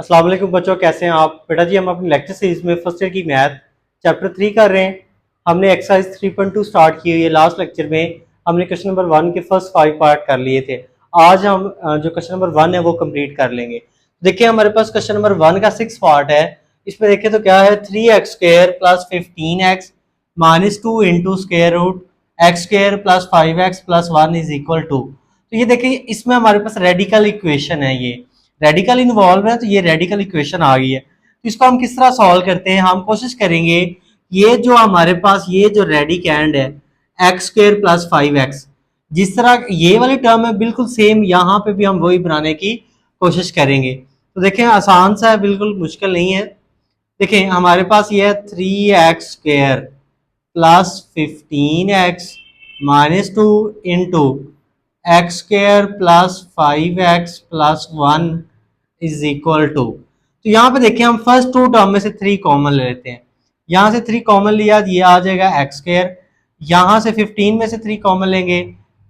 अस्सलाम वालेकुम बच्चों, कैसे हैं आप? बेटा जी, हम अपनी लेक्चर सीरीज में फर्स्ट ईयर की मैथ चैप्टर 3 कर रहे हैं। हमने एक्सरसाइज 3.2 स्टार्ट की हुई है। लास्ट लेक्चर में हमने क्वेश्चन नंबर 1 के फर्स्ट 5 पार्ट कर लिए थे। आज हम जो क्वेश्चन नंबर 1 है वो कंप्लीट कर लेंगे। देखिए, हमारे पास क्वेश्चन नंबर 1 का 6 पार्ट है। इसमें देखिए तो क्या है, 3x² plus 15x minus 2 into square root x² plus 5x plus 1 is equal to. तो ये देखिए, इसमें हमारे पास रेडिकल इक्वेशन है। ये रेडिकल इन्वॉल्व है, तो ये रेडिकल इक्वेशन आ गई है। तो इसको हम किस तरह सॉल्व करते हैं, हम कोशिश करेंगे ये जो हमारे पास ये जो रेडिकैंड है x² प्लस 5x, जिस तरह ये वाली टर्म है बिल्कुल सेम यहाँ पे भी हम वही बनाने की कोशिश करेंगे। तो देखें, आसान सा है, बिल्कुल मुश्किल नहीं है। देखें, हमारे पास ये है 3x² plus 15x minus 2 into x² plus 5x plus 1 is equal to. तो यहाँ पे देखिए, हम फर्स्ट टू टर्म में से 3 कॉमन ले लेते हैं। यहाँ से 3 कॉमन लिया, ये आ जाएगा x²। यहाँ से 15 में से 3 कॉमन लेंगे,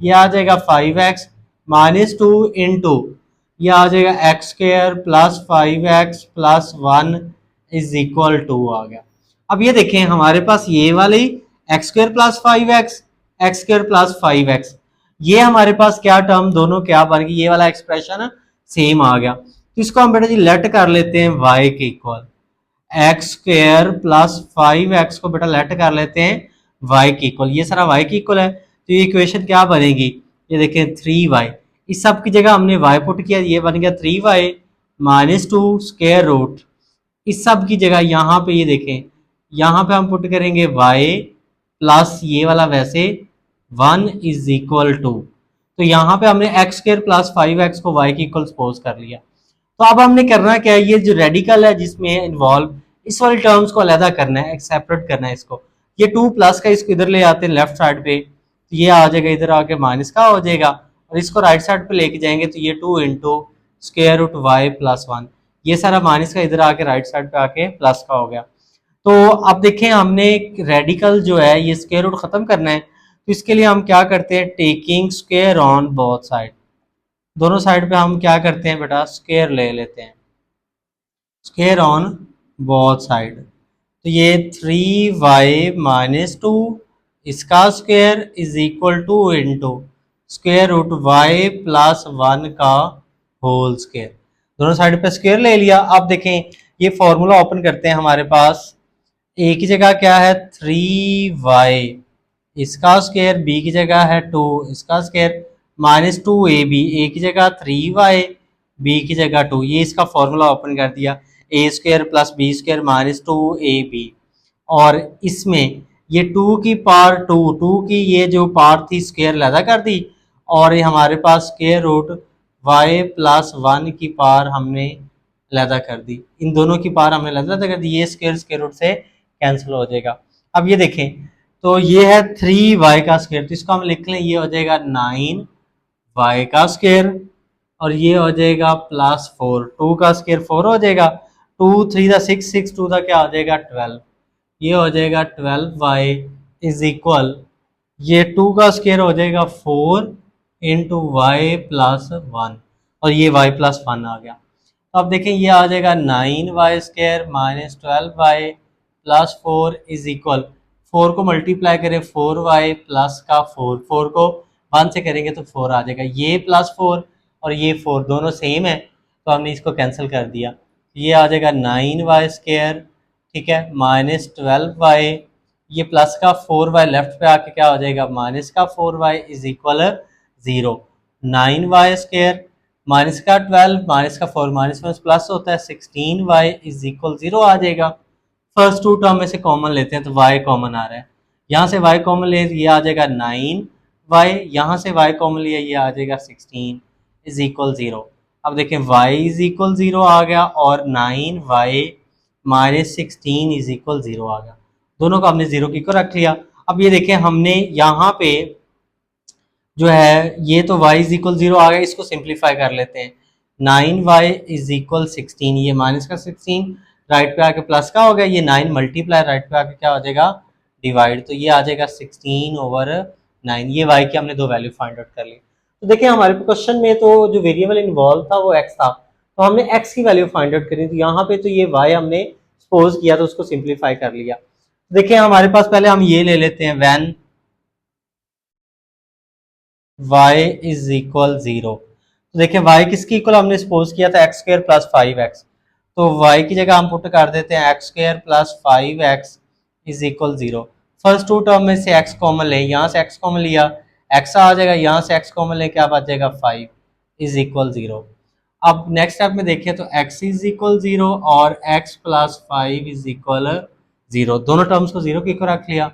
ये आ जाएगा 5x माइनस 2 इंटू ये आ जाएगा x² plus 5x plus 1 is equal to आ गया। अब ये देखें, हमारे पास ये वाली x² plus 5x, x² plus 5x, ये हमारे पास क्या टर्म दोनों क्या बन गई, ये वाला एक्सप्रेशन सेम आ गया। तो इसको हम बेटा जी लेट कर लेते हैं y के इक्वल। x² प्लस 5x को बेटा लेट कर लेते हैं y के इक्वल। ये सारा y के इक्वल है, तो ये इक्वेशन क्या बनेगी, ये देखें 3y। इस सब की जगह हमने y पुट किया, ये बन गया 3y माइनस 2 स्क्वायर रूट। इस सब की जगह यहाँ पे ये देखें, यहाँ पे हम पुट करेंगे y प्लस ये वाला वैसे 1 इज इक्वल टू। तो यहाँ पे हमने x² प्लस 5x को y के इक्वल सपोज कर लिया। तो अब हमने करना क्या है, ये जो रेडिकल है जिसमें इन्वॉल्व, इस वाले टर्म्स को अलग करना है, सेपरेट करना है इसको। ये 2 प्लस का इसको इधर ले आते हैं लेफ्ट साइड पे, तो ये आ जाएगा इधर आके माइनस का हो जाएगा, और इसको राइट साइड पे लेके जाएंगे तो ये 2 into square root y plus 1, ये सारा माइनस का इधर आके राइट साइड पे आके प्लस का हो गया। तो अब देखें, हमने रेडिकल जो है ये स्क्वायर रूट खत्म करना है, तो इसके लिए हम क्या करते हैं, taking square on both side. दोनों साइड पे हम क्या करते हैं बेटा, स्क्वायर ले लेते हैं, स्क्वायर ऑन बोथ साइड। तो ये 3y माइनस 2 इसका square is equal to into square root y plus 1 का होल स्क्वायर। दोनों साइड पे स्क्वायर ले लिया। अब देखें, ये फॉर्मूला ओपन करते हैं, हमारे पास a की जगह क्या है 3y इसका स्क्वायर, b की जगह है 2 इसका स्क्वायर माइनस 2ab, a की जगह 3y b की जगह 2, ये इसका फॉर्मूला ओपन कर दिया, a² plus b² minus 2ab। और इसमें ये 2 की पावर 2 की ये जो पावर थी स्क्वायर लैदा कर दी, और ये हमारे पास स्क्वायर रूट y प्लस 1 की पावर हमने लैदा कर दी। इन दोनों की पावर हमने लैदा कर दी, ये स्क्वायर रूट से कैंसिल हो जाएगा। अब ये देखें, तो ये है 3y का स्क्वायर, तो इसको हम लिख लें, ये हो जाएगा 9y का स्क्वायर, और ये हो जाएगा प्लस 4, 2 का स्क्वायर 4 हो जाएगा, 2 3 6 6 2 क्या हो जाएगा 12, ये हो जाएगा 12y इज इक्वल, ये 2 का स्क्वायर हो जाएगा 4 इंटू वाई प्लस 1, और ये y प्लस 1 आ गया। तो अब देखें, ये आ जाएगा 9y² minus 12y plus 4 is equal, 4 को मल्टीप्लाई करें 4y प्लस का 4, 4 को 1 से करेंगे तो 4 आ जाएगा, ये प्लस 4 और ये 4 दोनों सेम है, तो हमने इसको कैंसिल कर दिया। ये आ जाएगा 9y², ठीक है, माइनस 12y, ये प्लस का 4y लेफ्ट पे आके क्या हो जाएगा, माइनस का 4y is equal 0। 9y² minus का 12 माइनस का 4 माइनस में प्लस होता है, 16y इज इक्वल 0 आ जाएगा। फर्स्ट टू टर्म में से कॉमन लेते हैं, तो y कॉमन आ रहा है, यहाँ से y कॉमन ले, ये आ जाएगा 9y, यहाँ से y कॉमन लिया, ये आ जाएगा 16 इज इक्वल 0। अब देखें, y इज इक्वल 0 आ गया, और 9y माइनस 16 इज इक्वल 0 आ गया। दोनों को हमने 0 की इक्वल रख लिया। अब ये देखें, हमने यहाँ पे जो है ये तो y इज इक्वल 0 आ गया, इसको सिंप्लीफाई कर लेते हैं, 9y इज इक्वल 16, ये माइनस का 16 राइट पे आके प्लस का हो गया, ये 9 मल्टीप्लाई राइट पे आके क्या हो जाएगा डिवाइड, तो ये आ जाएगा 16/9। ये y की हमने दो वैल्यू फाइंड आउट कर ली। तो देखिए, हमारे क्वेश्चन में तो जो वेरिएबल इन्वॉल्व था वो x था, तो हमने x की वैल्यू फाइंड आउट करी, तो यहाँ पे तो ये y हमने सपोज किया तो उसको सिंप्लीफाई कर लिया। देखिए हमारे पास पहले हम ये ले लेते हैं व्हेन y इज इक्वल 0। तो देखिए y किसकी इक्वल हमने सपोज किया था x स्क्वायर प्लस 5x, तो y की जगह हम पुट कर देते हैं x square plus 5x is equal 0। First two term में से x कॉमन लें, यहाँ से x कॉमन लिया x आ जाएगा, यहाँ से x कॉमन ले क्या बच जाएगा 5 इज इक्वल 0। अब नेक्स्ट स्टेप में देखिए तो x इज इक्वल 0 और x प्लस 5 इज इक्वल 0, दोनों टर्म्स को 0 के इक्वल रख लिया।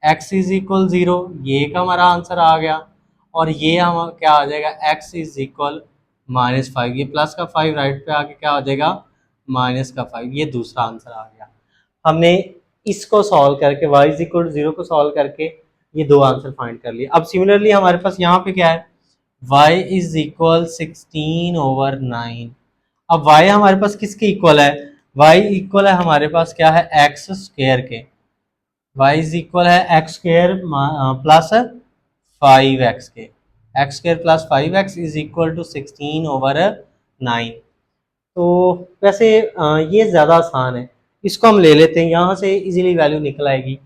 x इज इक्वल 0, ये एक हमारा आंसर आ गया, और ये हम क्या आ जाएगा x इज इक्वल -5, ये प्लस का 5 राइट पे आके क्या आ जाएगा माइनस का 5, ये दूसरा आंसर आ गया। हमने इसको सॉल्व करके y इज इक्वल 0 को सॉल्व करके ये दो आंसर फाइंड कर लिए। अब सिमिलरली हमारे पास यहाँ पे क्या है y इज इक्वल 16/9। अब y हमारे पास किसके इक्वल है, y इक्वल है हमारे पास क्या है x स्क्वायर के, y इज इक्वल है x स्क्वायर प्लस 5x के, x square plus 5x is equal to 16/9। तो वैसे ये ज़्यादा आसान है, इसको हम ले लेते हैं, यहाँ से इजीली वैल्यू निकल आएगी।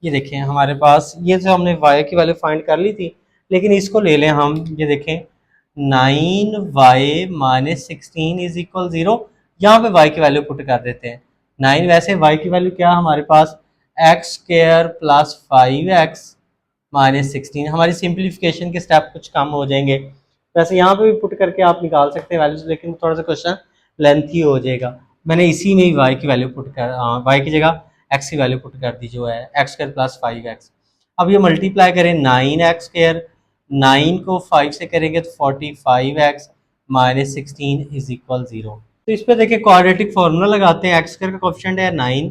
ये देखें हमारे पास ये जो हमने y की वैल्यू फाइंड कर ली थी, लेकिन इसको ले लें हम, ये देखें 9y माइनस 16 इज इक्वल 0, यहाँ पे y की वैल्यू पुट कर देते हैं 9, वैसे y की वैल्यू क्या हमारे पास x square plus 5x minus 16, हमारी सिंप्लीफिकेशन के स्टेप कुछ कम हो जाएंगे। वैसे यहाँ पे भी पुट करके आप निकाल सकते हैं वैल्यूज, लेकिन थोड़ा सा क्वेश्चन लेंथी हो जाएगा। मैंने इसी में ही y की वैल्यू पुट कर y की जगह x की वैल्यू पुट कर दी जो है x स्क्वायर प्लस 5x। अब ये मल्टीप्लाई करें 9x स्क्वायर, 9 को 5 से करेंगे तो 45x माइनस 16 इज इक्वल 0। तो इस पर देखिए क्वाड्रेटिक फार्मूला लगाते हैं, x स्क्वायर का कोफिशिएंट है 9,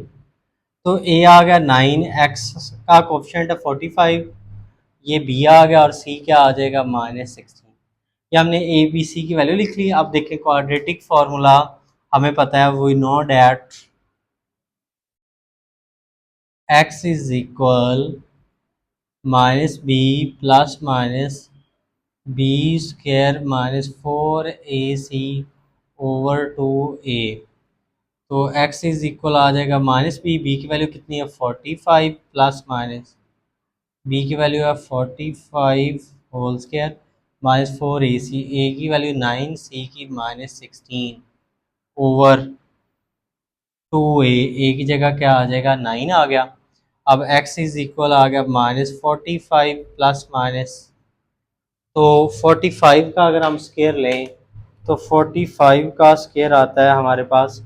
तो a आ गया 9x का कोफिशिएंट है 45, ये b आ गया और c क्या आ जाएगा -16। ये हमने ए बी सी की वैल्यू लिख ली। अब देखें क्वाड्रेटिक फार्मूला हमें पता है, we know that x is equal minus B plus minus B square minus 4ac over 2a। तो x इज इक्वल आ जाएगा -b, b की वैल्यू कितनी है 45 प्लस माइनस b की वैल्यू है 45 whole square minus 4ac, a की value 9, c की -16 over 2a की जगह क्या आ जाएगा 9 आ गया। अब x इज इक्वल आ गया -45 प्लस माइनस, तो 45 का अगर हम स्क्वायर लें तो 45 का स्क्वायर आता है हमारे पास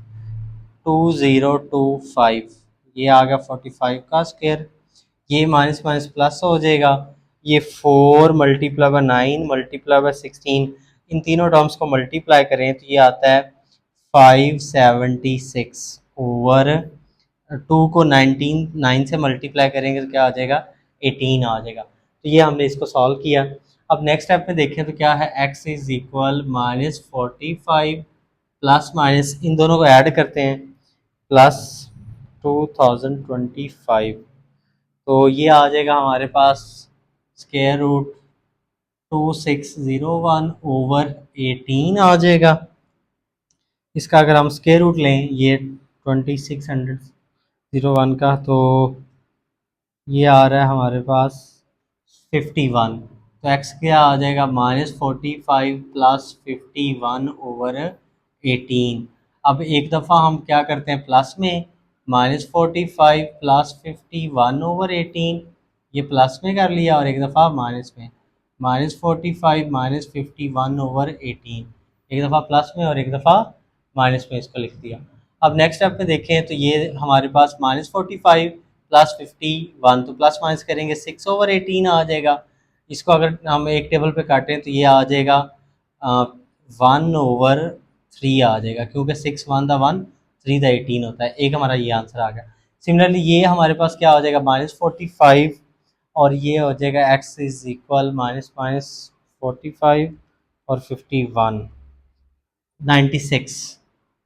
2025, ये आ गया 45 का स्क्वायर, ये माइनस माइनस प्लस हो जाएगा, ये 4 मल्टीप्लाई बाय 9 मल्टीप्लाई बाय 16, इन तीनों टर्म्स को मल्टीप्लाई करें तो ये आता है 576 ओवर 2 को 19 9 से मल्टीप्लाई करेंगे तो क्या आ जाएगा 18 आ जाएगा। तो ये हमने इसको सॉल्व किया। अब नेक्स्ट स्टेप में देखें तो क्या है x is equal -45 plus minus, इन दोनों को ऐड करते हैं प्लस 2025, तो ये आ जाएगा हमारे पास स्क्वायर रूट 2601 ओवर 18 आ जाएगा। इसका अगर हम स्क्वायर रूट लें ये 2601 का, तो ये आ रहा है हमारे पास 51, तो x क्या आ जाएगा -45 प्लस 51 ओवर 18। अब एक दफ़ा हम क्या करते हैं प्लस में -45 प्लस 51 ओवर 18, ये प्लस में कर लिया, और एक दफ़ा माइनस में -45 माइनस 51 ओवर 18, एक दफ़ा प्लस में और एक दफ़ा माइनस में इसको लिख दिया। अब नेक्स्ट स्टेप में देखें तो ये हमारे पास -45 प्लस 51, तो प्लस माइनस करेंगे 6 ओवर 18 आ जाएगा। इसको अगर हम एक टेबल पे काटें तो ये आ जाएगा 1 ओवर 3 आ जाएगा, क्योंकि 6 1 दा 1 3 दा 18 होता है। एक हमारा ये आंसर आ गया। सिमिलरली ये हमारे पास क्या हो जाएगा -45, और ये हो जाएगा x is equal minus minus 45 और 51 96,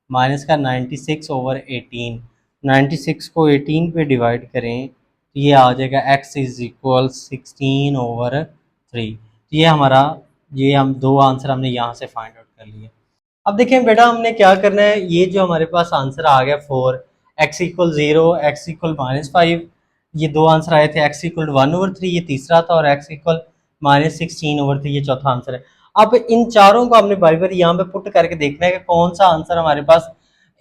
माइनस का 96 ओवर 18, 96 को 18 पे डिवाइड करें तो ये आ जाएगा x इज इक्वल 16 ओवर 3। तो ये हमारा, ये हम दो आंसर हमने यहाँ से फाइंड आउट कर लिए। अब देखें बेटा हमने क्या करना है, ये जो हमारे पास आंसर आ गया 4, x इक्वल 0, x इक्वल -5, ये दो आंसर आए थे, x इक्वल 1/3 ये तीसरा था, और x इक्वल -16/3 ये चौथा आंसर है। अब इन चारों को हमने बारी बारी यहाँ पे पुट करके देखना है कि कौन सा आंसर हमारे पास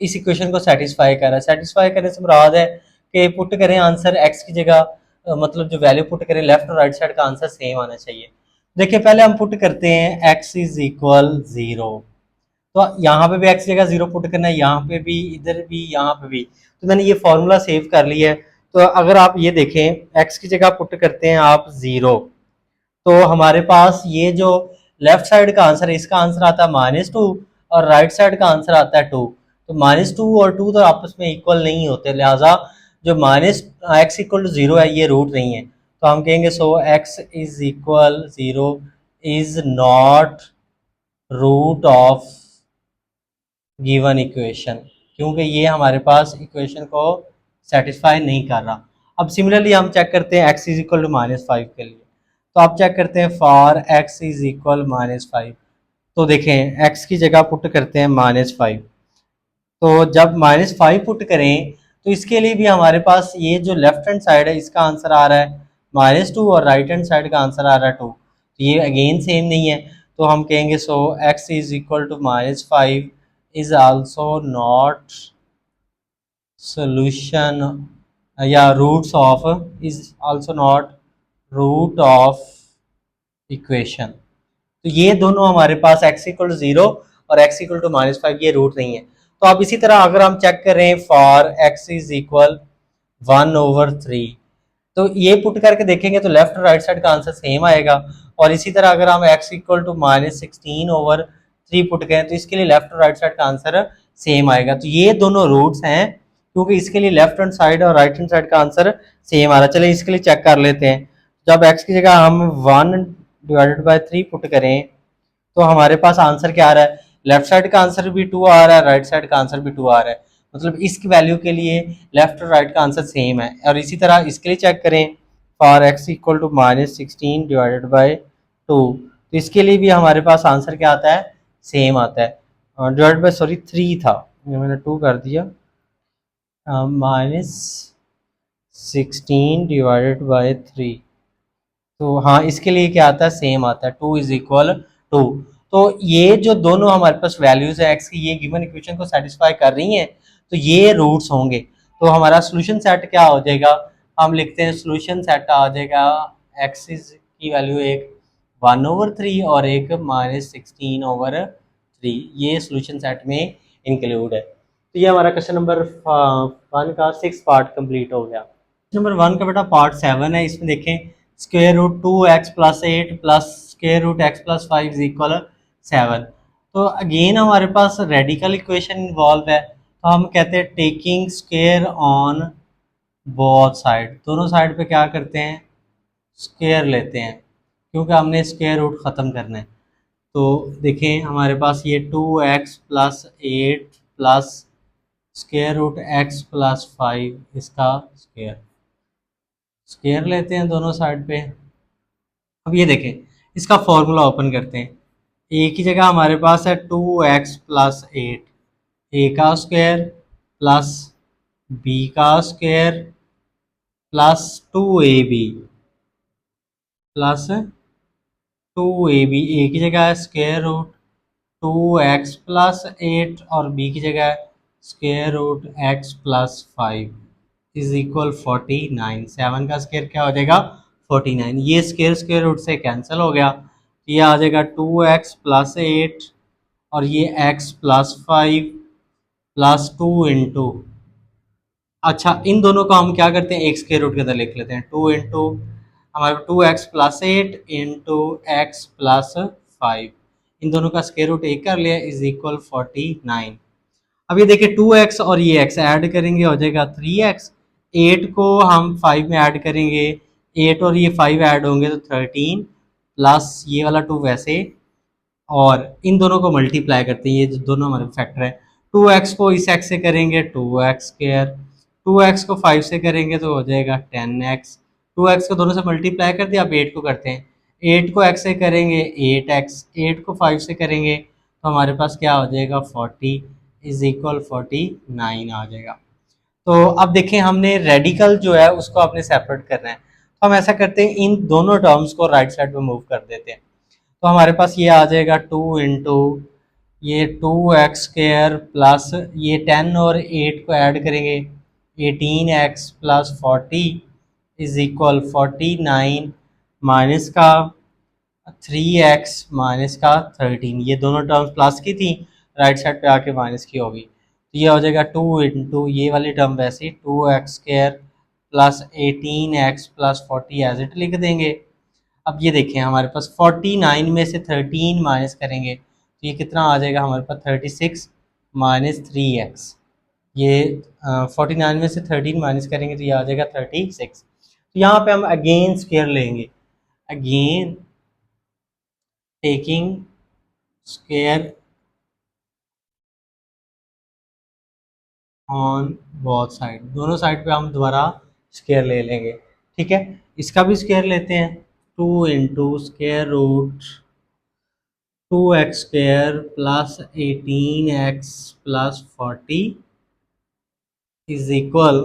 इस इक्वेशन को सेटिस्फाई कर रहा है। सेटिस्फाई करने से मुराद है कि पुट करें आंसर x की जगह, मतलब जो वैल्यू पुट करें लेफ्ट और राइट साइड का आंसर सेम आना चाहिए। देखिए पहले हम पुट करते हैं x इज इक्वल 0, तो यहाँ पे भी x जगह 0 पुट करना है, यहाँ पे भी, इधर भी, यहाँ पे भी। तो मैंने ये फॉर्मूला सेव कर लिया है। तो अगर आप ये देखें x की जगह पुट करते हैं आप 0, तो हमारे पास ये जो लेफ्ट साइड का आंसर है इसका आंसर आता है -2, और राइट साइड का आंसर आता है 2। तो -2 और 2 तो आपस में इक्वल नहीं होते, लिहाजा जो x इक्वल टू 0 है ये रूट नहीं है। तो हम कहेंगे so x is equal 0 is not root of given equation, क्योंकि ये हमारे पास इक्वेशन को सेटिस्फाई नहीं कर रहा। अब सिमिलरली हम चेक करते हैं x इज इक्वल टू -5 के लिए। तो आप चेक करते हैं फॉर x इज इक्वल -5, तो देखें x की जगह पुट करते हैं -5। तो जब -5 पुट करें तो इसके लिए भी हमारे पास ये जो लेफ्ट हैंड साइड है इसका आंसर आ रहा है -2, और राइट हैंड साइड का आंसर आ रहा है 2। तो ये अगेन सेम नहीं है, तो हम कहेंगे so x is equal to -5 is also not solution, या roots of, is also not root of equation. तो ये दोनों हमारे पास x इक्वल टू 0 और x इक्वल टू -5 ये रूट नहीं है। तो अब इसी तरह अगर हम चेक करें फॉर x इज इक्वल 1/3, तो ये पुट करके देखेंगे तो लेफ्ट और राइट साइड का आंसर सेम आएगा। और इसी तरह अगर हम x इक्वल टू -16/3 पुट करें तो इसके लिए लेफ्ट और राइट साइड का आंसर सेम आएगा। तो ये दोनों रूट्स हैं, क्योंकि इसके लिए लेफ्ट हैंड साइड और राइट हैंड साइड का आंसर सेम आ रहा है। चलिए इसके लिए चेक कर लेते हैं। जब x की जगह हम 1/3 पुट करें तो हमारे पास आंसर क्या आ रहा है, लेफ्ट साइड का आंसर भी 2 आ रहा है, राइट साइड का आंसर भी 2 आ रहा है। मतलब इसकी वैल्यू के लिए लेफ्ट और राइट का आंसर सेम है। और इसी तरह इसके लिए चेक करें फॉर x इक्वल टू -16/2, तो इसके लिए भी हमारे पास आंसर क्या आता है, सेम आता है। डिवाइड बाय, सॉरी 3 था, मैंने 2 कर दिया, -16/3। तो हाँ इसके लिए क्या आता है, सेम आता है, 2 इज इक्वल 2। तो ये जो दोनों हमारे पास वैल्यूज है x की, ये गिवन इक्वेशन को सेटिस्फाई कर रही हैं, तो ये रूट्स होंगे। तो हमारा सोल्यूशन सेट क्या हो जाएगा, हम लिखते हैं सोल्यूशन सेट आ जाएगा x की वैल्यू एक 1/3 और एक -16/3, ये सोल्यूशन सेट में इंक्लूड है। तो ये हमारा क्वेश्चन नंबर 1 का 6 पार्ट कंप्लीट हो गया। नंबर 1 का बेटा पार्ट 7 है, इसमें देखें square root 2x plus 8 plus square root x plus 5 is equal 7। तो अगेन हमारे पास रेडिकल इक्वेशन इन्वॉल्व है, तो हम कहते हैं taking square on both side, दोनों साइड पे क्या करते हैं, स्क्वायर लेते हैं, क्योंकि हमने स्क्वायर रूट ख़त्म करना है। तो देखें हमारे पास ये 2x plus 8 plus square root x plus 5 इसका स्क्वायर लेते हैं दोनों साइड पे। अब ये देखें इसका फॉर्मूला ओपन करते हैं। ए की जगह हमारे पास है 2x प्लस 8, ए का स्क्वायर प्लस बी का square plus 2ab plus 2ab, ए की जगह है स्क्वायर रूट 2x प्लस 8 और बी की जगह है square root x plus 5 is equal 49। 7 का स्क्वायर क्या हो जाएगा, 49। ये स्क्वायर स्क्वायर रूट से कैंसिल हो गया, ये आ जाएगा 2x प्लस 8 और ये x प्लस 5 प्लस 2 इंटू, अच्छा इन दोनों को हम क्या करते हैं, एक स्क्वायर रूट के अंदर लिख लेते हैं, 2 इंटू हमारे 2x plus 8 into x plus 5, इन दोनों का स्क्वायर रूट एक कर लिया इज इक्वल 49। अब ये देखिए 2x और ये x ऐड करेंगे हो जाएगा 3x, 8 को हम 5 में ऐड करेंगे, 8 और ये 5 ऐड होंगे तो 13 प्लस ये वाला 2 वैसे, और इन दोनों को मल्टीप्लाई करते हैं, ये जो दोनों हमारे फैक्टर है, 2x को इस x से करेंगे 2x स्क्वायर, 2x को 5 से करेंगे तो हो जाएगा 10x, 2x को दोनों से मल्टीप्लाई कर दिया। अब 8 को करते हैं, 8 को x से करेंगे 8x, 8 को 5 से करेंगे तो हमारे पास क्या हो जाएगा 40 इज इक्वल 49 आ जाएगा। तो अब देखें हमने रेडिकल जो है उसको आपने सेपरेट करना है, तो हम ऐसा करते हैं इन दोनों टर्म्स को राइट साइड पे मूव कर देते हैं। तो हमारे पास ये आ जाएगा 2 इंटू ये 2x² प्लस ये 10 और 8 को ऐड करेंगे 18x plus 40 is equal 49 minus का 3x माइनस का 13, ये दोनों टर्म्स प्लस की थी, राइट साइड पे आके माइनस की होगी, तो ये हो जाएगा 2 इंटू ये वाली टर्म वैसे ही 2x² plus 18x plus 40 as it लिख देंगे। अब ये देखें हमारे पास 49 में से 13 माइनस करेंगे तो ये कितना आ जाएगा हमारे पास 36 माइनस 3x, ये 49 में से 13 माइनस करेंगे तो ये आ जाएगा 36। तो यहाँ पे हम अगेन स्क्वायर लेंगे, again taking square on both side, दोनों साइड पे हम दोबारा स्क्वायर ले लेंगे। ठीक है, इसका भी स्क्वायर लेते हैं, 2 into square root 2x² plus 18x plus 40 is equal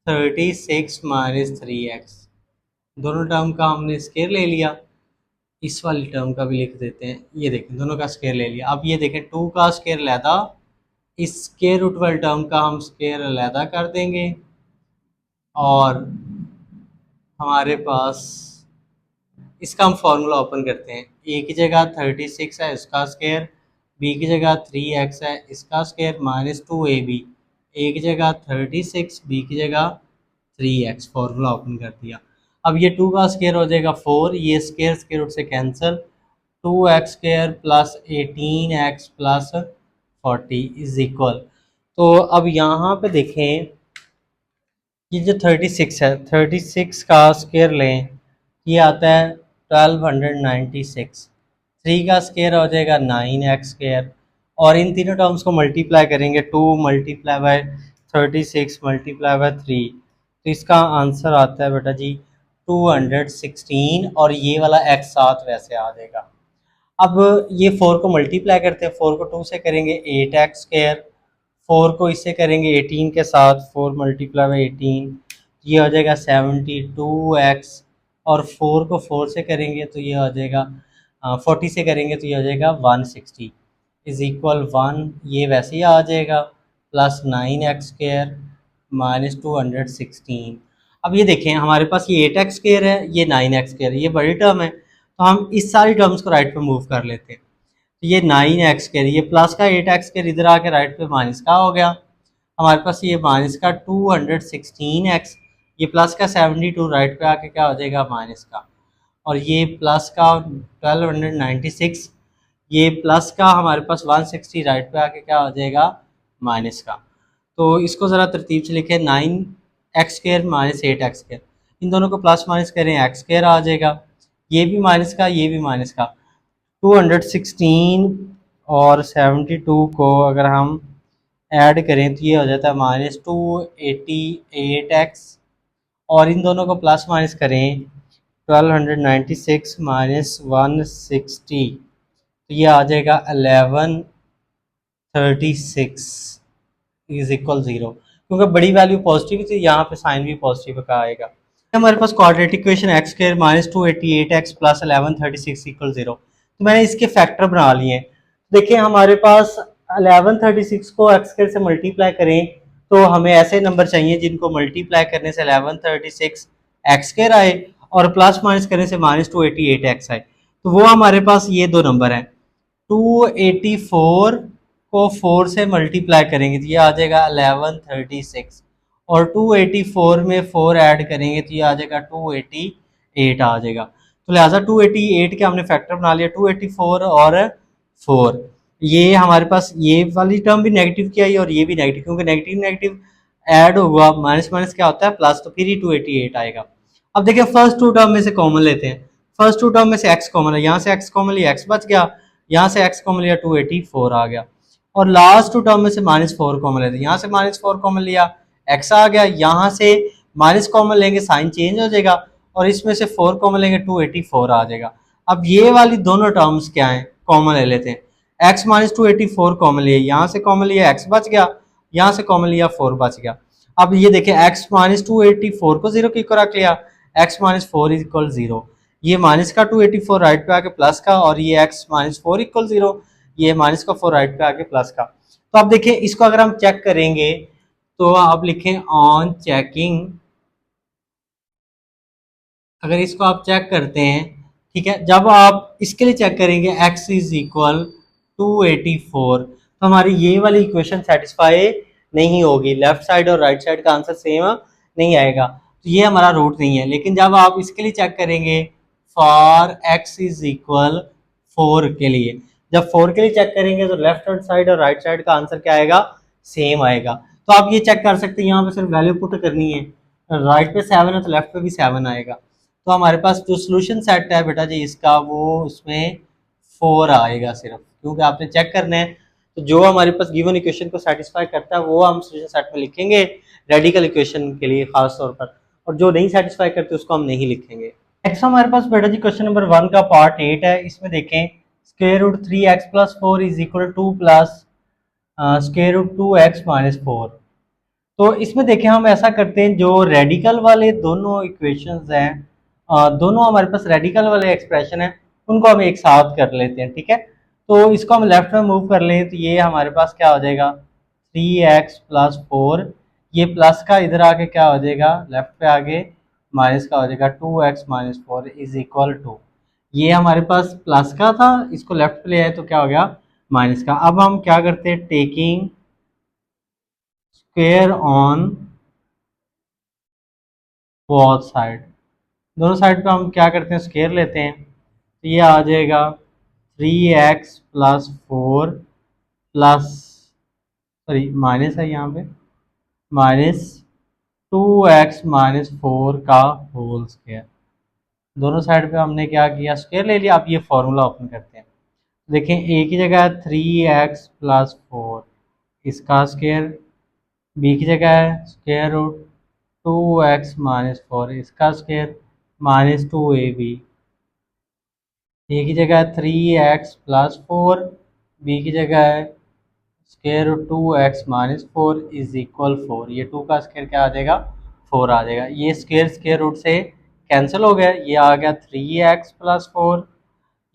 36 minus 3x। दोनों टर्म का हमने स्क्वायर ले लिया, इस वाली टर्म का भी लिख देते हैं, ये देखें दोनों का स्क्वायर ले लिया। अब ये देखें 2 का स्क्वायर अलहदा, इस स्क्वायर रूट वाले टर्म का हम स्क्वायर अलहदा कर देंगे और हमारे पास इसका हम फार्मूला ओपन करते हैं। ए की जगह 36 है इसका स्क्वायर, बी की जगह 3x है इसका स्क्वायर माइनस 2ab, ए की जगह 36 बी की जगह 3x, फार्मूला ओपन कर दिया। अब ये 2 का स्क्वायर हो जाएगा 4, ये स्क्वायर स्क्वायर रूट से cancel, 2x² plus 18x plus 40 is equal, तो अब यहाँ पे देखें ये जो 36 है 36 का स्क्वायर लें, ये आता है 1296, 3 का स्क्वायर हो जाएगा 9x², और इन तीनों टर्म्स को मल्टीप्लाई करेंगे 2 मल्टीप्लाई बाय 36 मल्टीप्लाई बाय 3, तो इसका आंसर आता है बेटा जी 216, और ये वाला x साथ वैसे आ जाएगा। अब ये 4 को मल्टीप्लाई करते हैं, 4 को 2 से करेंगे 8x², 4 को इससे करेंगे 18 के साथ, 4 मल्टीप्लाई बाई 18, ये हो जाएगा 72x, और 4 को 4 से करेंगे तो ये हो जाएगा 40 से करेंगे तो ये हो जाएगा 160 इज इक्वल 1, ये वैसे ही आ जाएगा प्लस 9x² माइनस 216। अब ये देखें हमारे पास ये 8x² है, ये 9x² है, ये बड़ी टर्म है, तो हम इस सारी टर्म्स को राइट पे मूव कर लेते हैं। तो ये 9x², ये प्लस का 8x² इधर आके राइट पे माइनस का हो गया, हमारे पास ये माइनस का 216x, ये प्लस का 72 राइट पे आके क्या हो जाएगा माइनस का, और ये प्लस का 1296, ये प्लस का हमारे पास 160 राइट पे आके क्या हो जाएगा माइनस का। तो इसको ज़रा तरतीब से लिखें, 9x² माइनस 8x², इन दोनों को प्लस माइनस करें x² आ जाएगा, ये भी माइनस का ये भी माइनस का, 216 और 72 को अगर हम ऐड करें तो ये हो जाता है माइनस 288x, और इन दोनों को प्लस माइनस करें 1296 माइनस 160, तो ये आ जाएगा 1136 इज इक्वल 0, क्योंकि बड़ी वैल्यू पॉजिटिव थी यहाँ पे साइन भी पॉजिटिव का आएगा। हमारे पास quadratic equation x² minus 288x plus 1136 equal 0, तो मैंने इसके फैक्टर बना लिए हैं। देखिए हमारे पास 1136 को x² से मल्टीप्लाई करें तो हमें ऐसे नंबर चाहिए जिनको मल्टीप्लाई करने से 1136 x² आए और प्लस माइनस करने से माइनस 288x आए, तो वो हमारे पास ये दो नंबर हैं। 284 को 4 से मल्टीप्लाई करेंगे तो ये आ जाएगा 1136, और 284 में 4 ऐड करेंगे तो ये आ जाएगा 288 आ जाएगा। तो लिहाजा 288 के हमने फैक्टर बना लिया, 284 और 4, ये हमारे पास ये वाली टर्म भी नेगेटिव की आई और ये भी नेगेटिव, क्योंकि नेगेटिव नेगेटिव ऐड होगा, माइनस माइनस क्या होता है प्लस, तो फिर ही 288 आएगा। अब देखिए फर्स्ट टू टर्म में से कॉमन लेते हैं, फर्स्ट टू टर्म में से x कॉमन है, यहाँ से x कॉमन लिया x बच गया, यहाँ से x कॉमन लिया 284 आ गया, और लास्ट टू टर्म में से -4 कॉमन लेते हैं, यहाँ से -4 कॉमन लिया x आ गया, यहाँ से माइनस कॉमन लेंगे साइन चेंज हो जाएगा, और इसमें से 4 कॉमन लेंगे 284 आ जाएगा। अब ये वाली दोनों टर्म्स क्या हैं कॉमन ले लेते हैं, x माइनस 284 कॉमन लिया, यहाँ से कॉमन लिया x बच गया, यहाँ से कॉमन लिया 4 बच गया। अब ये देखें x माइनस 284 को 0 की रख लिया, x माइनस 4 इज इक्वल 0, ये माइनस का 284 राइट पे आके प्लस का, और ये x माइनस 4 इक्वल 0, ये माइनस का 4 राइट पे आके प्लस का। तो अब देखें इसको अगर हम चेक करेंगे तो आप लिखें ऑन चेकिंग, अगर इसको आप चेक करते हैं, ठीक है, जब आप इसके लिए चेक करेंगे x इज इक्वल 284, तो हमारी ये वाली इक्वेशन सेटिस्फाई नहीं होगी, लेफ्ट साइड और राइट साइड का आंसर सेम नहीं आएगा, तो ये हमारा रूट नहीं है। लेकिन जब आप इसके लिए चेक करेंगे फॉर x इज इक्वल 4 के लिए, जब 4 के लिए चेक करेंगे तो लेफ्ट हैंड साइड और राइट साइड का आंसर क्या आएगा, सेम आएगा। तो आप ये चेक कर सकते हैं, यहाँ पे सिर्फ वैल्यू पुट करनी है, राइट पे 7 है तो लेफ्ट पे भी 7 आएगा। तो हमारे पास जो सोल्यूशन सेट है बेटा जी इसका, वो उसमें 4 आएगा सिर्फ, क्योंकि आपने चेक करना है। तो जो हमारे पास गिवन इक्वेशन को सेटिस्फाई करता है वो हम सोल्यूशन सेट में लिखेंगे रेडिकल इक्वेशन के लिए खास तौर पर, और जो नहीं सेटिस्फाई करते उसको हम नहीं लिखेंगे। नेक्स्ट हमारे पास बेटा जी क्वेश्चन नंबर 1 का पार्ट 8 है। इसमें देखें square root 3x plus 4 is equal 2 plus square root 2x minus 4। तो इसमें देखें हम ऐसा करते हैं, जो रेडिकल वाले दोनों इक्वेशंस हैं, दोनों हमारे पास रेडिकल वाले एक्सप्रेशन है, उनको हम एक साथ कर लेते हैं, ठीक है। तो इसको हम लेफ्ट में मूव कर लें तो ये हमारे पास क्या हो जाएगा 3x प्लस 4, ये प्लस का इधर आके क्या हो जाएगा लेफ्ट पे आगे माइनस का हो जाएगा 2x minus 4 is equal to, ये हमारे पास प्लस का था, इसको लेफ्ट पे ले आए तो क्या हो गया माइनस का। अब हम क्या करते हैं, taking square on both side, दोनों साइड पे हम क्या करते हैं स्क्वायर लेते हैं, तो ये आ जाएगा 3x plus 4 plus, sorry minus है यहाँ पे, माइनस 2x माइनस 4 का होल स्क्वायर। दोनों साइड पे हमने क्या किया स्क्वायर ले लिया। अब ये फॉर्मूला ओपन करते हैं, देखें एक ही जगह 3x प्लस 4 इसका स्क्वायर, बी की जगह है स्क्वायर रूट 2x माइनस 4 इसका स्क्वायर माइनस 2ab, ए की जगह 3x प्लस 4, बी की जगह है square root 2x minus 4 is equal 4, ये 2 का स्क्वायर क्या आ जाएगा 4 आ जाएगा। ये स्क्वायर स्क्वायर रूट से कैंसिल हो गया, ये आ गया 3x प्लस 4,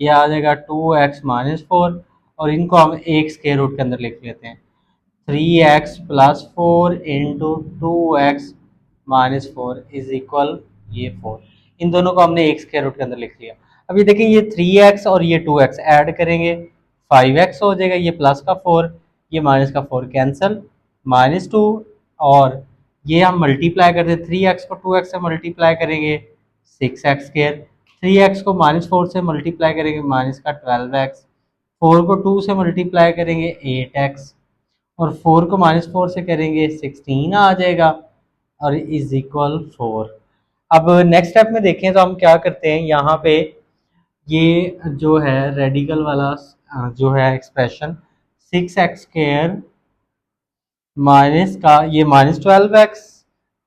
ये आ जाएगा 2x माइनस 4, और इनको हम एक स्क्वायर रूट के अंदर लिख लेते हैं 3x plus 4 into 2x minus 4 is equal ये 4, इन दोनों को हमने एक स्क्वायर रूट के अंदर लिख लिया। अब ये देखें ये 3x और ये 2x ऐड करेंगे 5x हो जाएगा, ये प्लस का 4 ये माइनस का 4 कैंसिल माइनस 2, और ये हम मल्टीप्लाई करते 3x को 2x से मल्टीप्लाई करेंगे 6x स्क्वायर, 3x को माइनस 4 से मल्टीप्लाई करेंगे माइनस का 12x, 4 को 2 से मल्टीप्लाई करेंगे 8x, और 4 को माइनस 4 से करेंगे 16 आ जाएगा, और इज इक्वल 4। अब नेक्स्ट स्टेप में देखें तो हम क्या करते हैं, यहाँ पे ये जो है रेडिकल वाला जो है एक्सप्रेशन 6x स्क्वायर माइनस का ये माइनस 12x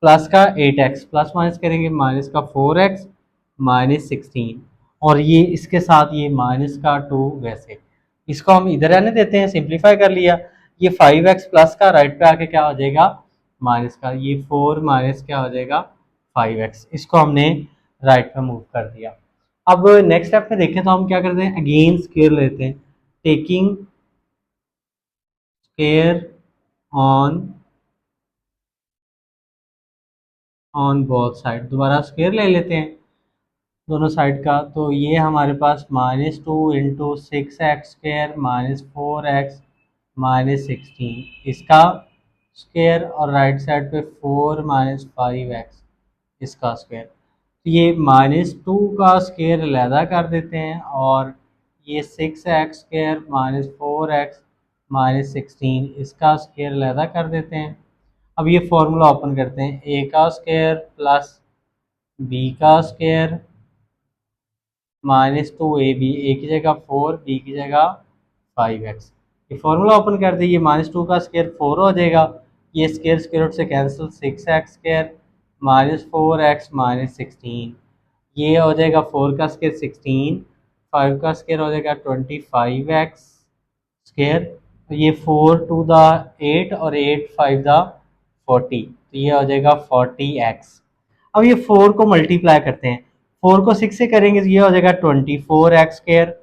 प्लस का 8x, प्लस माइनस करेंगे माइनस का 4x माइनस 16, और ये इसके साथ ये माइनस का 2, वैसे इसको हम इधर आने देते हैं, सिंप्लीफाई कर लिया, ये 5x प्लस का राइट पे आके क्या हो जाएगा माइनस का, ये 4 माइनस क्या हो जाएगा 5x, इसको हमने राइट पे मूव कर दिया। अब नेक्स्ट स्टेप में देखें तो हम क्या करते हैं, अगेन स्क्वायर लेते हैं, taking square on both side, दोबारा स्क्वायर ले लेते हैं दोनों साइड का, तो ये हमारे पास minus 2 into 6x square minus 4x minus 16 इसका स्क्वायर, और राइट साइड पे 4 माइनस 5x इसका स्क्वायर। तो ये माइनस 2 का स्क्वायर अलहदा कर देते हैं, और ये 6x square minus 4x minus 16 इसका स्क्वायर अलहदा कर देते हैं। अब ये फॉर्मूला ओपन करते हैं, ए का स्क्वायर प्लस बी का स्क्वायर माइनस 2ab, ए की जगह 4 बी की जगह 5x, ये फॉर्मूला ओपन कर दिए, ये माइनस 2 का स्क्वायर 4 हो जाएगा, ये स्क्वायर स्क्वायर रूट से cancel 6x square minus 4x minus 16, ये हो जाएगा 4 का स्क्वायर 16, 5 का स्क्वायर हो जाएगा 25x स्केयर, तो ये 4 टू द 8 और 8 5 द 40, तो ये हो जाएगा 40x। अब ये 4 को मल्टीप्लाई करते हैं, 4 को 6 से करेंगे तो ये हो जाएगा 24x स्केयर,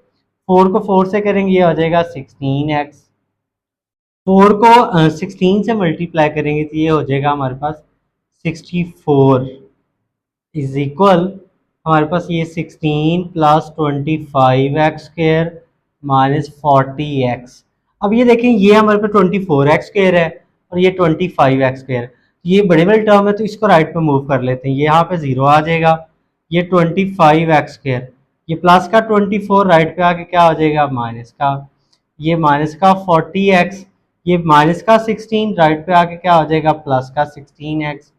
4 को 4 से करेंगे ये हो जाएगा 16x, 4 को 16 से मल्टीप्लाई करेंगे तो ये हो जाएगा हमारे पास 64 इज इक्वल, हमारे पास ये 16 plus 25x square minus 40x। अब ये देखें ये हमारे पास 24x स्क्र है और ये 25x स्क्र, ये बड़े बड़े टर्म है तो इसको राइट पे मूव कर लेते हैं, ये यहाँ पे 0 आ जाएगा, ये 25x स्क्र, ये प्लस का 24 राइट पे आके क्या हो जाएगा माइनस का, ये माइनस का 40x, ये माइनस का 16 राइट पे आके क्या हो जाएगा प्लस का 16x,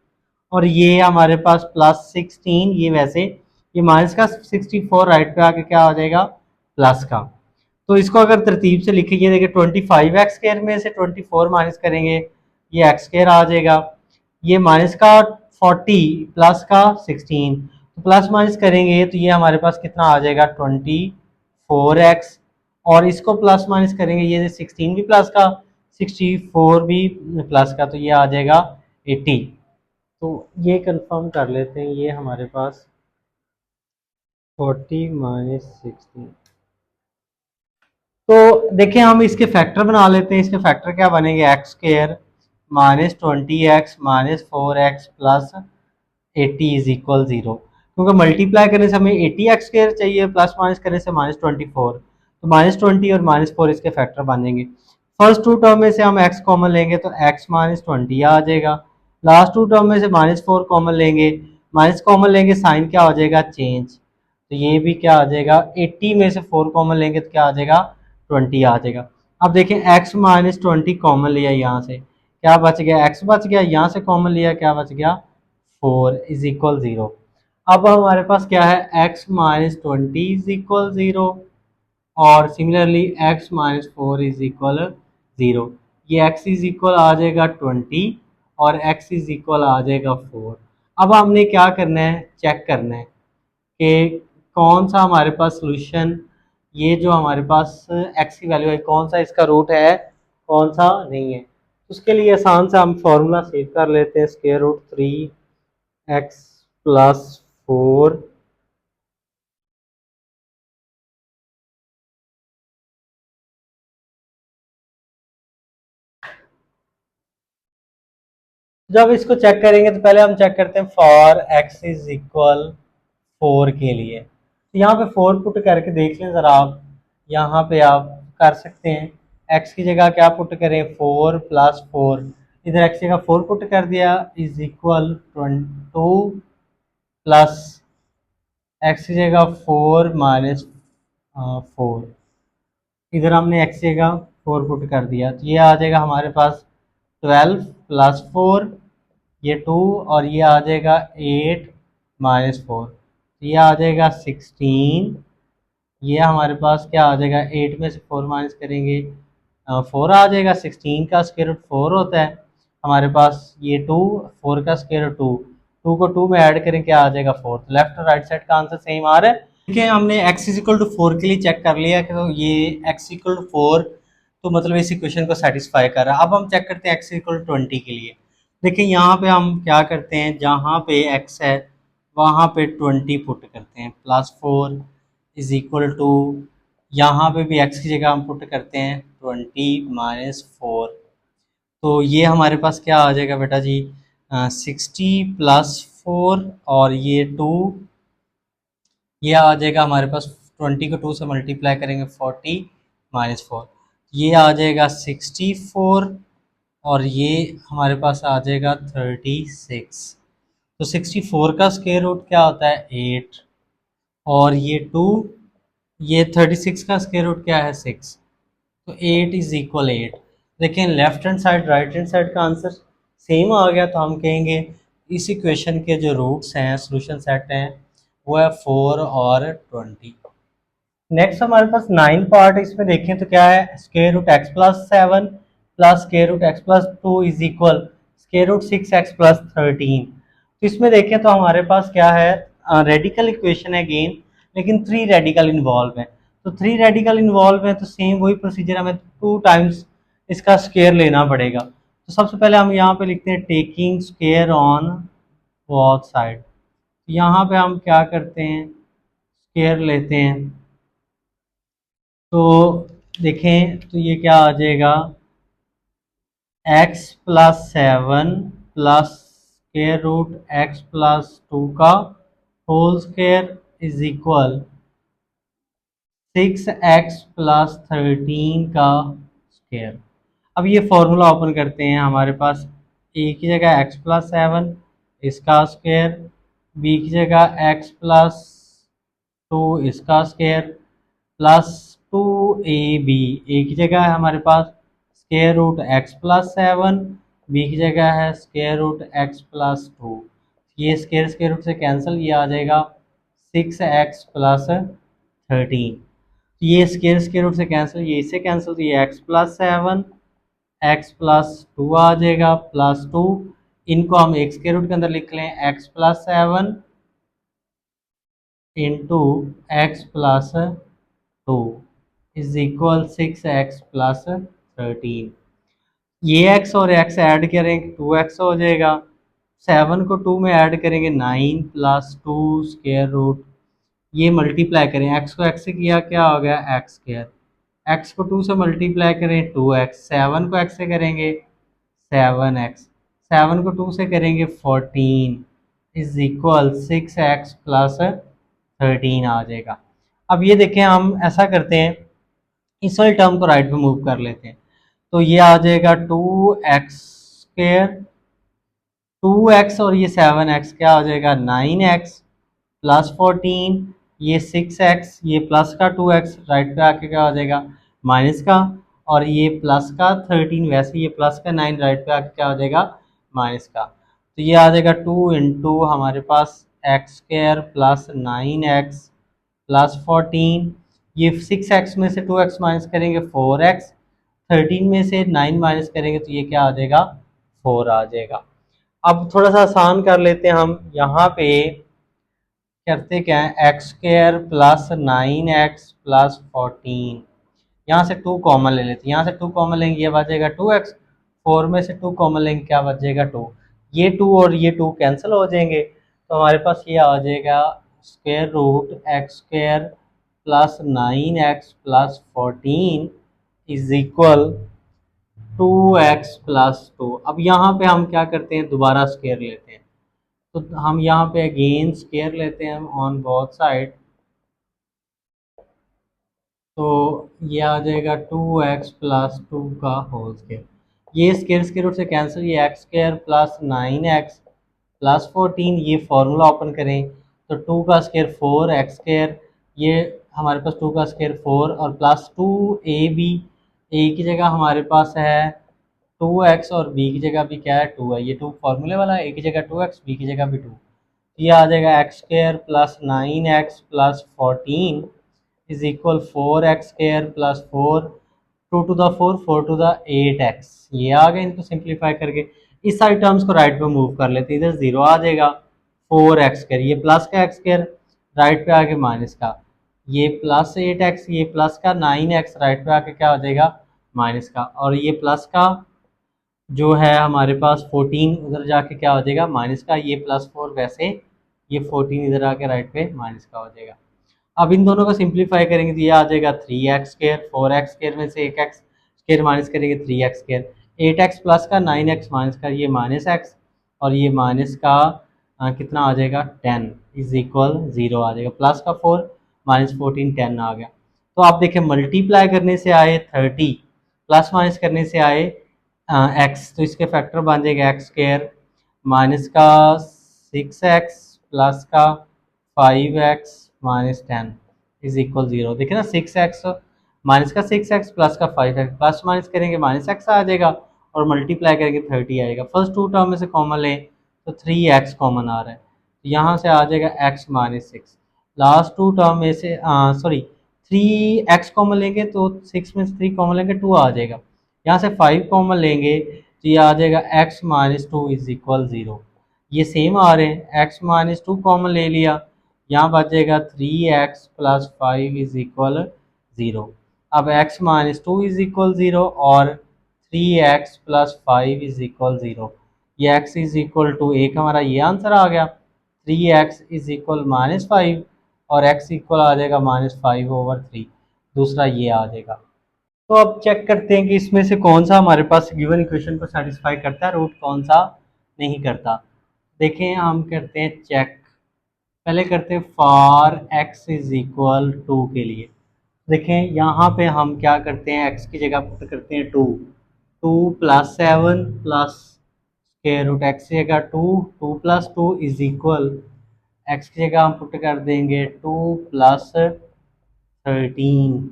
और ये हमारे पास प्लस 16, ये वैसे ये माइनस का 64 राइट पे आके क्या हो जाएगा प्लस का। तो इसको अगर तरतीब से लिखे, ये देखिए 25x स्क्वायर में से 24 माइनस करेंगे ये x स्क्वायर आ जाएगा, ये माइनस का 40 प्लस का 16, तो प्लस माइनस करेंगे तो ये हमारे पास कितना आ जाएगा 24x, और इसको प्लस माइनस करेंगे ये 16 भी प्लस का 64 भी प्लस का, तो ये आ जाएगा 80। तो ये कंफर्म कर लेते हैं, ये हमारे पास 40 माइनस 16। तो देखिए हम इसके फैक्टर बना लेते हैं, इसके फैक्टर क्या बनेंगे x square minus 20x minus 4x plus 80 is equal 0, क्योंकि मल्टीप्लाई करने से हमें 80x स्क्वायर चाहिए, प्लस माइनस करने से माइनस 24, तो माइनस 20 और माइनस 4 इसके फैक्टर बन जाएंगे। फर्स्ट टू टर्म में से हम x कॉमन लेंगे तो x माइनस 20 आ जाएगा, लास्ट टू टर्म में से माइनस 4 कॉमन लेंगे, माइनस कॉमन लेंगे साइन क्या हो जाएगा चेंज, तो ये भी क्या आ जाएगा 80 में से 4 कॉमन लेंगे तो क्या आ जाएगा 20 आ जाएगा। अब देखें x माइनस 20 कॉमन लिया, यहाँ से क्या बच गया x बच गया, यहाँ से कॉमन लिया क्या बच गया 4 इज इक्वल 0। अब हमारे पास क्या है x माइनस 20 इज इक्वल 0, और similarly x minus 4 is equal 0, ये x इज इक्वल आ जाएगा 20 और x इज इक्वल आ जाएगा 4। अब हमने क्या करना है चेक करना है कि कौन सा हमारे पास सोल्यूशन, ये जो हमारे पास x की वैल्यू है कौन सा इसका रूट है कौन सा नहीं है। उसके लिए आसान से हम फॉर्मूला सेव कर लेते हैं, स्क्वायर रूट 3x प्लस 4 जब इसको चेक करेंगे तो पहले हम चेक करते हैं फॉर x इज इक्वल 4 के लिए, तो यहाँ पे 4 पुट करके देख लें ज़रा आप, यहाँ पे आप कर सकते हैं x की जगह क्या पुट करें 4 प्लस 4, इधर x की जगह 4 पुट कर दिया इज इक्वल 2 प्लस x की जगह 4 माइनस 4, इधर हमने x की जगह 4 पुट कर दिया तो ये आ जाएगा हमारे पास 12 प्लस 4, ये 2 और ये आ जाएगा 8 माइनस 4, ये आ जाएगा 16, ये हमारे पास क्या आ जाएगा 8 में से 4 माइनस करेंगे 4 आ जाएगा, 16 का स्क्वायर रूट 4 होता है हमारे पास, ये 2 4 का स्क्वायर रूट 2, 2 को 2 में ऐड करें क्या आ जाएगा 4, तो लेफ्ट और राइट साइड का आंसर सेम आ रहा है। ठीक है, हमने x इज इक्वल टू 4 के लिए चेक कर लिया कि तो ये x इक्वल टू 4 तो मतलब इस इक्वेशन को सेटिस्फाई कर रहा है। अब हम चेक करते हैं x इक्वल टू 20 के लिए, देखिए यहाँ पे हम क्या करते हैं जहाँ पे x है वहाँ पे 20 पुट करते हैं, प्लस 4 इज इक्वल टू, यहाँ पे भी x की जगह हम पुट करते हैं 20 माइनस 4, तो ये हमारे पास क्या आ जाएगा बेटा जी 60 प्लस 4 और ये 2, ये आ जाएगा हमारे पास 20 को 2 से मल्टीप्लाई करेंगे 40 माइनस 4, ये आ जाएगा 64 और ये हमारे पास आ जाएगा 36, तो 64 का स्क्वायर रूट क्या होता है 8, और ये 2, ये 36 का स्क्वायर रूट क्या है 6, तो 8 इज इक्वल 8। देखें left hand side right hand side का आंसर सेम आ गया, तो हम कहेंगे इस इक्वेशन के जो रूट्स हैं सोल्यूशन सेट हैं वो है 4 और 20। नेक्स्ट हमारे पास 9 पार्ट, इसमें देखें तो क्या है square root x plus 7 plus square root x plus 2 is equal square root 6x plus 13। तो इसमें देखें तो हमारे पास क्या है रेडिकल इक्वेशन है अगेन, लेकिन 3 रेडिकल इन्वॉल्व है, तो 3 रेडिकल इन्वॉल्व है तो सेम वही प्रोसीजर, हमें 2 टाइम्स इसका स्क्वायर लेना पड़ेगा। तो सबसे पहले हम यहाँ पे लिखते हैं taking square on both side. यहाँ पे हम क्या करते हैं, स्क्वायर लेते हैं। तो देखें तो ये क्या आ जाएगा, x plus 7 plus square root x plus 2 का whole square is equal 6x plus 13 का स्क्वायर। अब ये फॉर्मूला ओपन करते हैं, हमारे पास a की जगह x प्लस 7 इसका स्क्वायर, b की जगह x प्लस 2 इसका स्क्वायर प्लस 2ab, a की जगह है हमारे पास square root x plus 7, b की जगह है स्क्वायर रूट x प्लस 2। ये स्क्वायर रूट से कैंसिल, ये आ जाएगा 6x प्लस 13। ये स्क्वायर रूट से कैंसिल, ये इससे कैंसिल, तो ये x प्लस 7 x प्लस 2 आ जाएगा प्लस 2। इनको हम एक स्क्वायर रूट के अंदर लिख लें, x plus 7 into x plus 2 is equal 6x plus 13। ये x और x ऐड करेंगे 2x हो जाएगा, 7 को 2 में ऐड करेंगे 9 प्लस 2 स्क्वायर रूट, ये मल्टीप्लाई करें, x को x से किया क्या हो गया x स्क्वायर, x को 2 से मल्टीप्लाई करें 2x, 7 को x से करेंगे 7x, 7 को 2 से करेंगे 14 इज इक्वल 6x प्लस 13 आ जाएगा। अब ये देखें, हम ऐसा करते हैं, इस वाली टर्म को राइट पे मूव कर लेते हैं, तो ये आ जाएगा 2x स्क्वायर, 2x और ये 7x क्या हो जाएगा 9x प्लस 14, ये 6x, ये प्लस का 2x राइट पे आके क्या हो जाएगा माइनस का, और ये प्लस का 13, वैसे ये प्लस का 9 राइट पे आके क्या हो जाएगा माइनस का। तो ये आ जाएगा 2 इंटू हमारे पास x square plus 9x plus 14, ये 6x में से 2x माइनस करेंगे 4x, 13 में से 9 माइनस करेंगे तो ये क्या आ जाएगा 4 आ जाएगा। अब थोड़ा सा आसान कर लेते हैं, हम यहाँ पे करते क्या है, x square plus 9x plus 14, यहाँ से 2 कॉमन ले लेते हैं, यहाँ से 2 कॉमन लेंगे ये बचेगा 2x, 4 में से 2 कॉमन लेंगे क्या बचेगा 2, ये 2 और ये 2 कैंसिल हो जाएंगे, तो हमारे पास ये आ जाएगा square root x square plus 9x plus 14 is equal 2x plus 2। अब यहाँ पे हम क्या करते हैं, दोबारा स्क्वायर लेते हैं, तो हम यहाँ पे अगेन स्क्वायर लेते हैं ऑन बोथ साइड, तो ये आ जाएगा 2x प्लस 2 का होल स्क्वायर, ये स्क्वायर रूट से कैंसिल, ये x square plus 9x plus 14, ये फॉर्मूला ओपन करें तो 2 का स्क्वायर 4x स्क्वायर, ये हमारे पास 2 का स्क्वायर 4 और प्लस 2ab, ए की जगह हमारे पास है 2x और b की जगह भी क्या है 2 है, ये 2 फार्मूले वाला है, a की जगह 2x, b की जगह भी 2, ये आ जाएगा x square plus 9x plus 14 is equal 4x square plus 4, 2 to the 4, 4 to the 8x, ये आ गए। इनको सिंप्लीफाई करके इस सारी टर्म्स को राइट पे मूव कर लेते हैं, इधर 0 आ जाएगा, 4x स्क्वायर, ये प्लस का x स्क्वायर राइट पे आके माइनस का, ये प्लस 8x, ये प्लस का 9x राइट पे आके क्या हो जाएगा माइनस का, और ये प्लस का जो है हमारे पास 14 उधर जाके क्या हो जाएगा माइनस का, ये प्लस 4 वैसे, ये 14 इधर आके राइट पे माइनस का हो जाएगा। अब इन दोनों को सिंप्लीफाई करेंगे तो ये आ जाएगा 3x स्क्वायर, 4x स्क्वायर में से 1x स्क्वायर माइनस करेंगे 3x स्क्वायर, 8x प्लस का 9x माइनस का ये माइनस x, और ये माइनस का कितना आ जाएगा 10 इज इक्वल 0 आ जाएगा, प्लस का 4 माइनस 14 10 आ गया। तो आप देखें मल्टीप्लाई करने से आए 30, प्लस माइनस करने से आए x, तो इसके फैक्टर बन जाएगा एक्स स्क्वायर माइनस का 6x प्लस का 5x माइनस 10 इज इक्वल 0। देखिए ना 6x माइनस का 6x प्लस का 5x, प्लस माइनस करेंगे माइनस x आ जाएगा और मल्टीप्लाई करेंगे 30 आएगा। फर्स्ट 2 टर्म में से कॉमन लें तो 3x कॉमन आ रहा है, तो यहाँ से आ जाएगा x माइनस 6। लास्ट 2 टर्म में से 3x कॉमन लेंगे तो 6 में से 3 कॉमन लेंगे 2 आ जाएगा, यहाँ से 5 कॉमन लेंगे तो ये आ जाएगा x माइनस 2 इज इक्वल 0। ये सेम आ रहे हैं, x माइनस 2 कॉमन ले लिया, यहाँ बचेगा 3x plus 5 is equal zero. अब x minus two is equal zero और 3x plus 5 is equal zero. ये x इज इक्वल टू, एक हमारा ये आंसर आ गया 3x is equal minus five, और x इक्वल आ जाएगा -5/3, दूसरा ये आ जाएगा। तो अब चेक करते हैं कि इसमें से कौन सा हमारे पास गिवन इक्वेशन को सेटिस्फाई करता है, रूट कौन सा नहीं करता। देखें, हम करते हैं चेक। पहले करते हैं for x is equal two के लिए। देखें यहाँ पे हम क्या करते हैं, x की जगह पुट करते हैं two. Two plus seven plus square root x की जगह two, two plus two is equal, x की जगह हम पुट कर देंगे 2+13।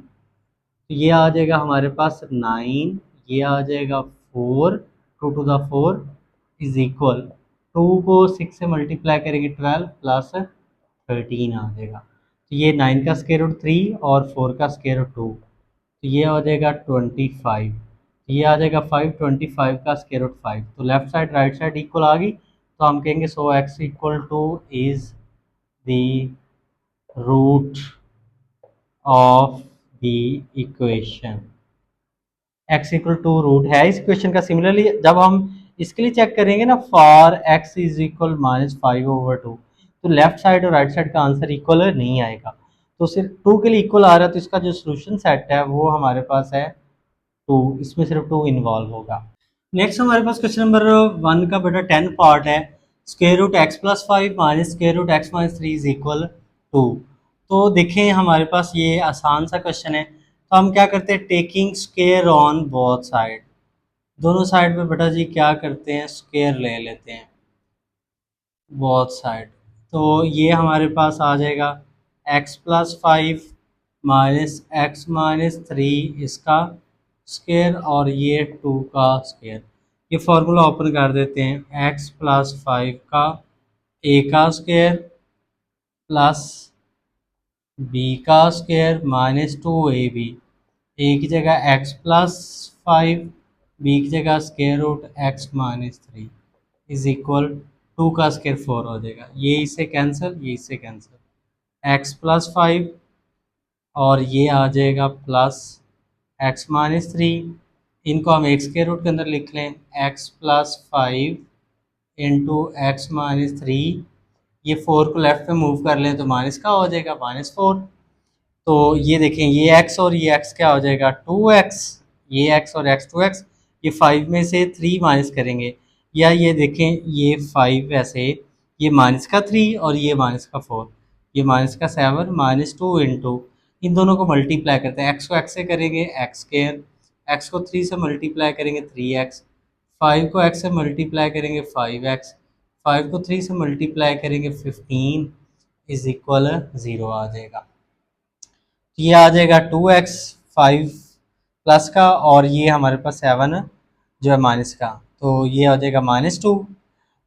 तो ये आ जाएगा हमारे पास 9, ये आ जाएगा 4, 2 to the 4 इज इक्वल, 2 को 6 से मल्टीप्लाई करेंगे 12 प्लस 13 आ जाएगा। तो ये 9 का स्क्वायर रूट 3 और 4 का स्क्वायर रूट 2, तो ये आ जाएगा 25। ये आ जाएगा 5, 25 का स्क्वायर रूट 5। तो left side right side equal आ गई, तो हम कहेंगे so x equal to is the root of the equation. X equal to root है इस इक्वेशन का। सिमिलरली जब हम इसके लिए चेक करेंगे ना, फॉर एक्स इज इक्वल -5/2, तो लेफ्ट साइड और राइट साइड का आंसर इक्वल नहीं आएगा। तो सिर्फ टू के लिए इक्वल आ रहा है, तो इसका जो सोल्यूशन सेट है वो हमारे पास है टू, इसमें सिर्फ टू इन्वॉल्व होगा। नेक्स्ट हमारे पास क्वेश्चन नंबर 1 का बेटा 10 पार्ट है। Square root x plus five minus square root x minus three is equal to. तो देखें हमारे पास ये आसान सा क्वेश्चन है, तो हम क्या करते हैं, taking square on both side, दोनों साइड पे बेटा जी क्या करते हैं, स्क्वायर ले लेते हैं बोथ साइड। तो ये हमारे पास आ जाएगा x plus five minus x minus three इसका स्क्वायर, और ये टू का स्क्वायर। ये फार्मूला ओपन कर देते हैं, एक्स प्लस फाइव का ए का स्क्वायर प्लस बी का square minus two a b, a की जगह एक्स प्लस फाइव, बी की जगह square root x minus three is equal, two का स्क्वायर 4 हो जाएगा। ये इससे कैंसिल, ये इससे कैंसिल, एक्स प्लस फाइव और ये आ जाएगा प्लस एक्स माइनस थ्री। इनको हम एक स्क्वायर रूट के अंदर लिख लें, x plus five into x minus three. ये 4 को लेफ्ट में मूव कर लें तो माइनस का हो जाएगा, -4। तो ये देखें, ये x और ये x क्या हो जाएगा, 2x। ये x और x 2x, ये 5 में से 3 माइनस करेंगे, या ये देखें ये 5 वैसे, ये माइनस का 3 और ये माइनस का 4, ये माइनस का 7 -2 इंटू, इन दोनों को मल्टीप्लाई करते हैं, x को x से करेंगे एक्स स्क्वायर, x को 3 से मल्टीप्लाई करेंगे 3x, 5 को x से मल्टीप्लाई करेंगे 5x, 5 को 3 से मल्टीप्लाई करेंगे 15 इज इक्वल 0 आ जाएगा। ये आ जाएगा 2x 5 प्लस का, और ये हमारे पास 7 जो है माइनस का, तो ये आ जाएगा -2।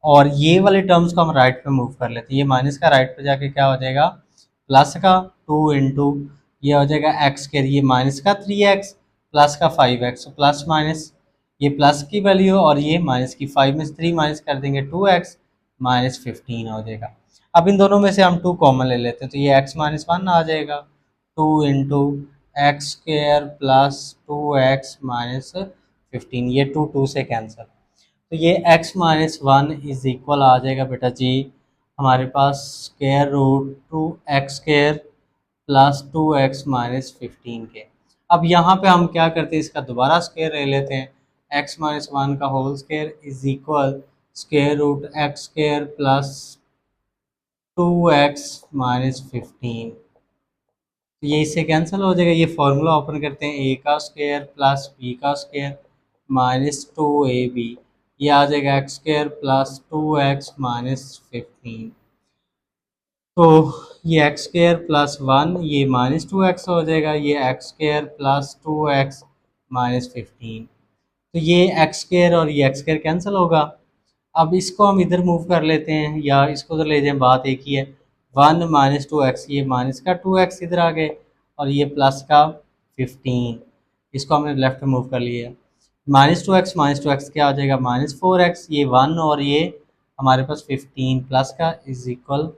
और ये वाले टर्म्स को हम राइट पे मूव कर लेते हैं, ये माइनस का राइट पे जाके क्या हो जाएगा, प्लस का 2 इंटू, ये हो जाएगा एक्स के, ये माइनस का 3x प्लस का 5x, तो प्लस माइनस, ये प्लस की वैल्यू और ये माइनस की, 5 में से 3 माइनस कर देंगे 2x -15 हो जाएगा। अब इन दोनों में से हम 2 कॉमन ले लेते हैं, तो ये x -1 आ जाएगा, 2 into x square plus 2x -15, ये 2 2 से कैंसिल, तो ये x -1 इज इक्वल आ जाएगा बेटा जी हमारे पास square root 2x square plus 2x -15 के। अब यहाँ पे हम क्या करते हैं, इसका दोबारा स्क्वायर ले लेते हैं, x -1 का whole square is equal square root x square plus 2x -15। तो ये इससे कैंसिल हो जाएगा, ये फार्मूला ओपन करते हैं, ए का स्क्वायर प्लस बी का स्क्वायर -2ab, ये आ जाएगा एक्स स्क्वायर प्लस 2x -15। तो ये एक्स स्क्वायर प्लस 1, ये -2x हो जाएगा, ये एक्स स्क्वायर प्लस 2x -15। तो ये एक्स स्क्वायर और ये एक्स स्क्वायर कैंसिल होगा। अब इसको हम इधर मूव कर लेते हैं, या इसको उधर ले जाएं, बात एक ही है, 1 -2x, ये माइनस का 2x इधर आ गए, और ये प्लस का 15, इसको हमने लेफ्ट में मूव कर लिया। -2x क्या आ जाएगा, -4x, ये 1 और ये हमारे पास 15 प्लस का इज इक्वल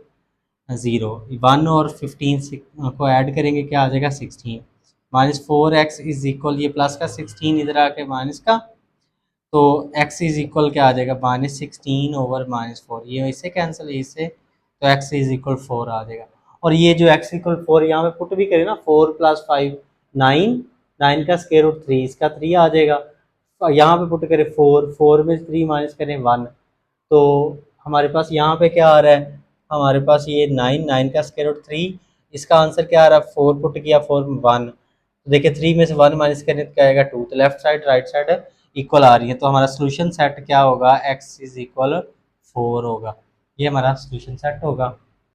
0, 1 और 15 को ऐड करेंगे क्या आ जाएगा 16, -4x इज इक्वल, ये प्लस का 16 इधर आके माइनस का, तो x इज इक्वल क्या आ जाएगा -16 ओवर -4, ये इससे कैंसिल है इससे, तो x इज इक्वल 4 आ जाएगा। और ये जो x इक्वल 4 यहाँ पे पुट भी करें ना, 4 + 5 9, 9 का स्क्वायर रूट 3, इसका 3 आ जाएगा। यहाँ पे पुट करें 4, 4 में 3 माइनस करें 1, तो हमारे पास यहाँ पे क्या आ रहा है, हमारे पास ये 9, 9 का स्क्वायर रूट 3, इसका आंसर क्या आ रहा है, 4 पुट किया 4 में 1, तो देखिए 3 में से 1 माइनस करें तो क्या आएगा 2, तो left side right side equal आ रही है, तो हमारा सोल्यूशन सेट क्या होगा, x इज इक्वल 4 होगा, ये हमारा सोल्यूशन सेट होगा।